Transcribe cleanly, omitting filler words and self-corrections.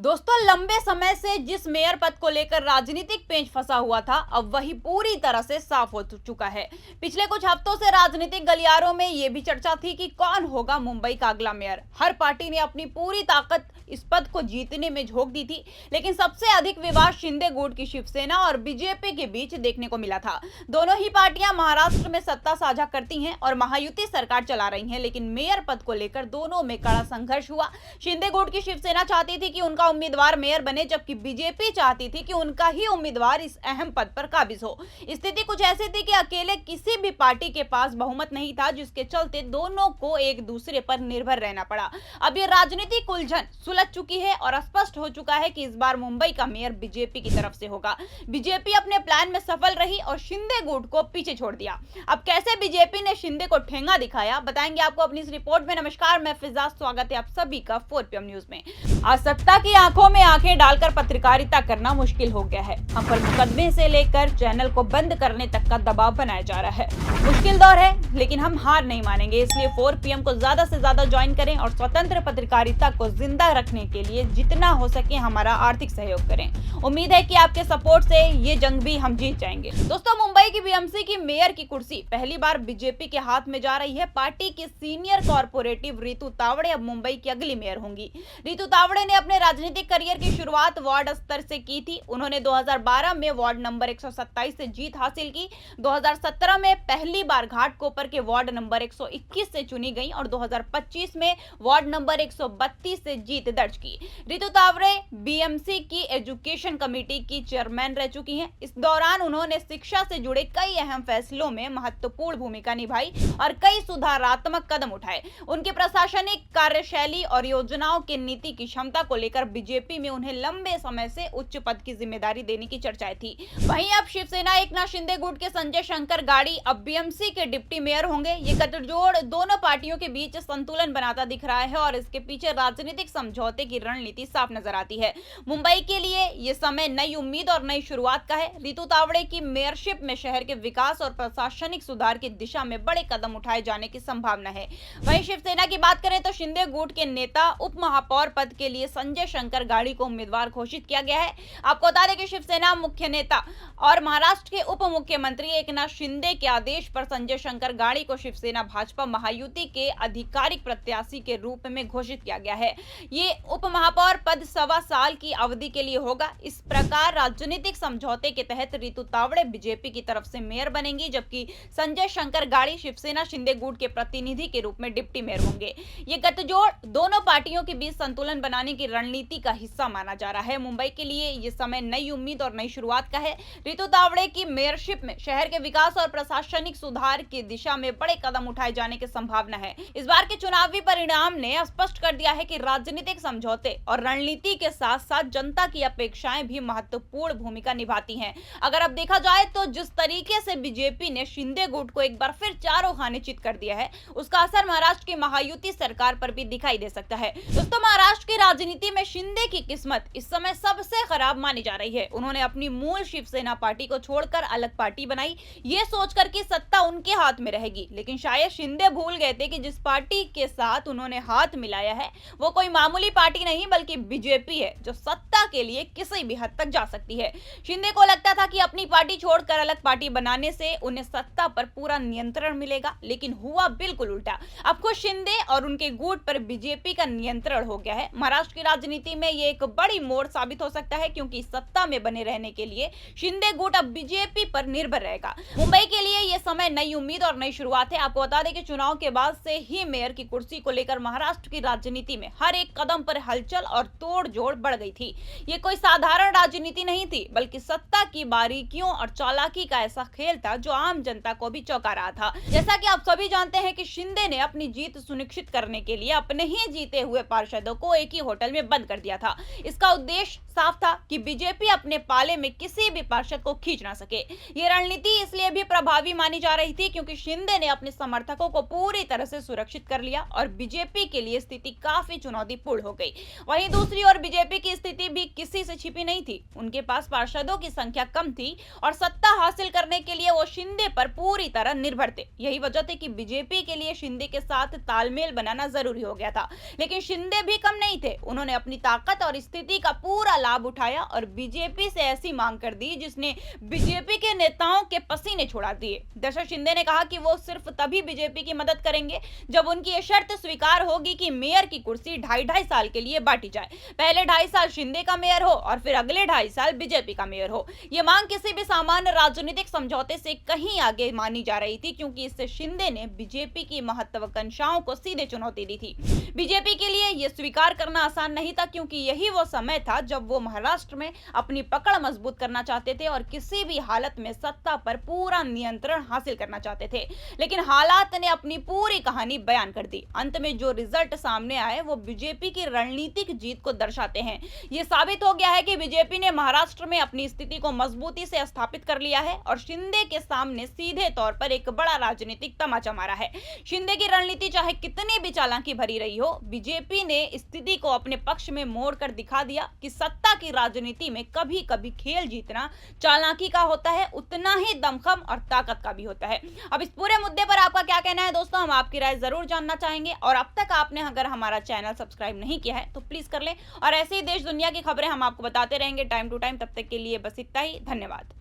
दोस्तों, लंबे समय से जिस मेयर पद को लेकर राजनीतिक पेंच फंसा हुआ था, अब वही पूरी तरह से साफ हो चुका है। पिछले कुछ हफ्तों से राजनीतिक गलियारों में यह भी चर्चा थी कि कौन होगा मुंबई का अगला मेयर। हर पार्टी ने अपनी पूरी ताकत इस पद को जीतने में झोंक दी थी, लेकिन सबसे अधिक विवाद शिंदे गुट की शिवसेना और बीजेपी के बीच देखने को मिला था। दोनों ही पार्टियां महाराष्ट्र में सत्ता साझा करती हैं और महायुति सरकार चला रही हैं, लेकिन मेयर पद को लेकर दोनों में कड़ा संघर्ष हुआ। शिंदे गुट की शिवसेना चाहती थी कि उनका उम्मीदवार मेयर बने, जबकि बीजेपी चाहती थी कि उनका ही उम्मीदवार इस अहम पद पर काबिज हो। स्थिति कुछ ऐसी थी कि अकेले किसी भी पार्टी के पास बहुमत नहीं था, जिसके चलते दोनों को एक दूसरे पर निर्भर रहना पड़ा। अब ये राजनीतिक उलझन सुलझ चुकी है और स्पष्ट हो चुका है कि इस बार मुंबई का मेयर बीजेपी की तरफ से होगा। बीजेपी अपने प्लान में सफल रही और शिंदे गुट को पीछे छोड़ दिया। अब कैसे बीजेपी ने शिंदे को ठेंगा दिखाया, बताएंगे आपको अपनी इस रिपोर्ट में। नमस्कार, मैं फिजा, स्वागत है आप सभी का 4 PM न्यूज में। आज सत्ता की आंखों में आंखें डालकर पत्रकारिता करना मुश्किल हो गया है। हम पर मुकदमे से लेकर चैनल को बंद करने तक का दबाव बनाया जा रहा है। मुश्किल दौर है, लेकिन हम हार नहीं मानेंगे। इसलिए 4 PM को ज्यादा से ज्यादा ज्वाइन करें और स्वतंत्र पत्रकारिता को जिंदा रखने के लिए जितना हो सके हमारा आर्थिक सहयोग करें। उम्मीद है कि आपके सपोर्ट से ये जंग भी हम जीत जाएंगे। दोस्तों, मुंबई की बीएमसी की मेयर की कुर्सी पहली बार बीजेपी के हाथ में जा रही है। पार्टी की सीनियर कॉर्पोरेटिव रितु तावड़े अब मुंबई की अगली मेयर होंगी। रितु तावड़े ने अपने राजनीतिक करियर की शुरुआत वार्ड स्तर से की थी। उन्होंने 2012 में वार्ड नंबर 127 से जीत हासिल की। 2017 में पहली बार घाटकोपर के वार्ड नंबर 121 से चुनी गई और 2025 में वार्ड नंबर 132 से जीत दर्ज की। रितु तावड़े बीएमसी की एजुकेशन कमेटी की चेयरमैन रह चुकी हैं। इस दौरान उन्होंने शिक्षा से जुड़े कई अहम फैसलों में महत्वपूर्ण भूमिका निभाई और कई सुधारात्मक कदम उठाए। उनकी प्रशासनिक कार्यशैली और योजनाओं की नीति की क्षमता को लेकर बीजेपी में उन्हें लंबे समय से उच्च पद की जिम्मेदारी देने की चर्चाएं थी। वहीं अब शिवसेना एकनाथ शिंदे गुट के संजय शंकर गाड़ी अब बीएमसी के डिप्टी मेयर होंगे। ये गठजोड़ दोनों पार्टियों के बीच संतुलन बनाता दिख रहा है और इसके पीछे राजनीतिक समझौते की रणनीति साफ नजर आती है। मुंबई के लिए ये समय नई उम्मीद और नई शुरुआत का है। रितु तावड़े की मेयरशिप में शहर के विकास और प्रशासनिक सुधार की दिशा में बड़े कदम उठाए जाने की संभावना है। वहीं शिवसेना की बात करें तो शिंदे गुट के नेता उप महापौर पद के लिए संजय शंकर गाड़ी को उम्मीदवार घोषित किया गया है। आपको बता दें कि शिवसेना मुख्य नेता और महाराष्ट्र के उप मुख्यमंत्री एकनाथ शिंदे के आदेश पर संजय शंकर गाड़ी को शिवसेना भाजपा महायुति के आधिकारिक प्रत्याशी के रूप में घोषित किया गया है। ये उप महापौर पद 1.25 साल की अवधि के लिए होगा। इस प्रकार राजनीतिक समझौते के तहत रितु तावड़े बीजेपी की तरफ से मेयर बनेंगी, जबकि संजय शंकर गाड़ी शिवसेना शिंदे गुट के प्रतिनिधि के रूप में डिप्टी मेयर होंगे। ये गठजोड़ दोनों पार्टियों के बीच संतुलन बनाने की रणनीति का हिस्सा माना जा रहा है। मुंबई के लिए ये समय नई उम्मीद और नई शुरुआत का है। रितु तावड़े की मेयरशिप में शहर के विकास और प्रशासनिक सुधार की दिशा में बड़े कदम उठाए जाने की संभावना है। इस बार के चुनावी परिणाम ने स्पष्ट कर दिया है कि राजनीतिक समझौते और रणनीति के साथ साथ जनता की अपेक्षाएं भी महत्वपूर्ण भूमिका निभाती हैं। अगर अब देखा जाए तो जिस तरीके से बीजेपी ने शिंदे गुट को एक बार फिर चारों खाने चित कर दिया है, उसका असर महाराष्ट्र की महायुति सरकार पर भी दिखाई दे सकता है। दोस्तों, महाराष्ट्र की राजनीति में शिंदे की किस्मत इस समय सबसे खराब मानी जा रही है। उन्होंने अपनी मूल शिवसेना पार्टी को छोड़कर अलग पार्टी बनाई, ये सोचकर कि सत्ता उनके हाथ में रहेगी। लेकिन शायद शिंदे भूल गए थे कि जिस पार्टी के साथ उन्होंने हाथ मिलाया है वो कोई मामूली पार्टी नहीं बल्कि बीजेपी है, जो सत्ता के लिए किसी भी हद तक जा सकती है। शिंदे को लगता था कि अपनी पार्टी छोड़कर अलग पार्टी बनाने से उन्हें सत्ता पर पूरा नियंत्रण मिलेगा, लेकिन हुआ बिल्कुल उल्टा। अब खुद शिंदे और उनके गुट पर बीजेपी का नियंत्रण हो गया है। महाराष्ट्र की राजनीति में ये एक बड़ी मोड़ साबित हो सकता है, क्योंकि सत्ता में बने रहने के लिए शिंदे गुट अब बीजेपी पर निर्भर रहेगा। मुंबई के लिए ये समय नई उम्मीद और नई शुरुआत है। आपको बता दें कि चुनाव के बाद से ही मेयर की कुर्सी को लेकर महाराष्ट्र की राजनीति में हर एक कदम पर हलचल और तोड़ जोड़ बढ़ गई थी। ये कोई साधारण राजनीति नहीं थी, बल्कि सत्ता की बारीकियों और चालाकी का ऐसा खेल था जो आम जनता को भी चौंका रहा था। जैसा कि आप सभी जानते हैं कि शिंदे ने अपनी जीत सुनिश्चित करने के लिए अपने ही जीते हुए पार्षदों को एक ही होटल में बंद कर दिया था। इसका उद्देश्य साफ था कि बीजेपी अपने पाले में किसी भी पार्षद को खींच ना सके। ये रणनीति इसलिए भी प्रभावी मानी जा रही थी क्योंकि शिंदे ने अपने समर्थकों को पूरी तरह से सुरक्षित कर लिया और बीजेपी के लिए स्थिति काफी चुनौतीपूर्ण हो गई। वहीं दूसरी ओर बीजेपी की स्थिति भी किसी से छिपी नहीं थी। उनके पास पार्षदों की संख्या कम थी और सत्ता हासिल करने के लिए वो शिंदे पर पूरी तरह निर्भर थे। यही वजह थी कि बीजेपी के लिए शिंदे के साथ तालमेल बनाना जरूरी हो गया था। लेकिन शिंदे भी कम नहीं थे। उन्होंने अपनी ताकत और स्थिति का पूरा लाभ उठाया और बीजेपी से ऐसी मांग कर दी जिसने बीजेपी के नेताओं के पसीने छुड़ा दिए। दशरथ शिंदे ने कहा कि वो सिर्फ तभी बीजेपी की मदद करेंगे जब उनकी ये शर्त स्वीकार होगी कि मेयर की कुर्सी 2.5 साल के लिए बांटी जाए। पहले 2.5 साल शिंदे का मेयर हो और फिर अगले 2.5 साल बीजेपी का मेयर हो। ये मांग किसी भी सामान्य राजनीतिक समझौते से कहीं आगे मानी जा रही थी, क्योंकि इससे शिंदे ने बीजेपी की महत्वाकांक्षाओं को सीधे चुनौती दी थी। बीजेपी के लिए यह स्वीकार करना आसान नहीं था, क्योंकि यही वो समय था जब वो महाराष्ट्र में अपनी पकड़ मजबूत करना चाहते थे और किसी भी हालत में सत्ता पर पूरा नियंत्रण हासिल करना चाहते थे। लेकिन हालात ने अपनी पूरी कहानी बयान कर दी। अंत में जो रिजल्ट सामने आए वो बीजेपी की रणनीतिक जीत को दर्शाते हैं। ये साबित हो गया है कि बीजेपी ने महाराष्ट्र में अपनी स्थिति को मजबूती से स्थापित कर लिया है और शिंदे के सामने सीधे तौर पर एक बड़ा राजनीतिक तमाचा मारा है। शिंदे की रणनीति चाहे कितनी भी चालाकी भरी रही हो, बीजेपी ने स्थिति को अपने पक्ष में मोड़कर दिखा दिया कि सत्ता की राजनीति में कभी कभी खेल जीतना चालाकी का होता है, उतना ही दमखम और ताकत का भी होता है। अब इस पूरे मुद्दे पर आपका क्या कहना है दोस्तों, हम आपकी राय जरूर जानना चाहेंगे। और अब तक आपने अगर हमारा चैनल सब्सक्राइब नहीं किया है तो प्लीज कर लें और ऐसे ही देश दुनिया की खबरें हम आपको बताते रहेंगे टाइम टू टाइम। तब तक के लिए बस इतना ही, धन्यवाद।